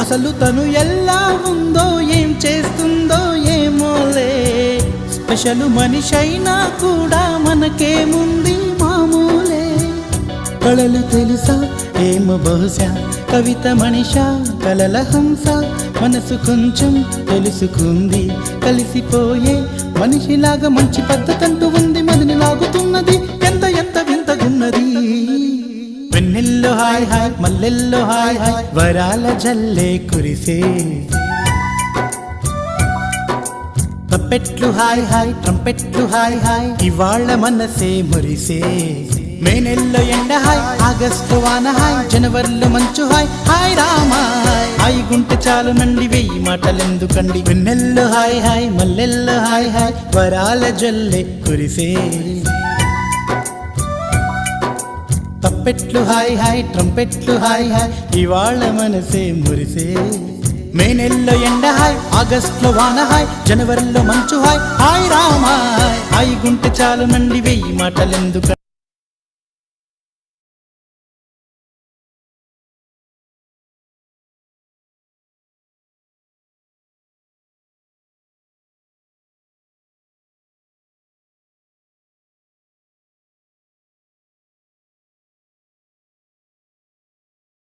అసలు తను ఎలా ఉందో ఏం చేస్తుందో ఏమోలే, స్పెషల్ మనిషైనా కూడా మనకేముంది మామూలే. కళలు తెలుసా ఏమో బహుశా, కవిత మనిషా కలల హంస, మనసు కొంచెం తెలుసుకుంది కలిసిపోయే మనిషిలాగా, మంచి పద్ధతంటూ ఉంది మదిని లాగుతున్నది, ఎంత ఎంత వింతగున్నది. వెన్నెల్లో హాయ్ హాయ్ మల్లెల్లో హాయ్ హాయ్, వరాల జల్లే కురిసే. తప్పెట్లు హాయ్ హాయ్ ట్రంపెట్లు హాయ్ హాయ్, ఇవాళ మనసే మురిసే. మే నెల్లో ఎండ హాయ్, ఆగస్టు వాన హాయ్, జనవరిలో మంచు హాయ్, హాయ్ రామా హాయ్ గుంటె చాలు నండి వెయ్యి మాటలెందుకండి. వెన్నెల్లో హాయ్ హాయ్ మల్లెల్లో హాయ్ హాయ్, వరాల జల్లే కురిసే. తప్పెట్లు హాయ్ హాయ్ ట్రంపెట్లు హాయ్ హాయ్, ఇవాళ మనసే మురిసే. మే నెల్లో ఎండ హాయ్, ఆగస్టులో వాన హాయ్, జనవరిలో మంచు హాయ్, హాయ్ రామా హాయ్ గుంటె చాలు నండి వెయ్యి మాటలెందుకు.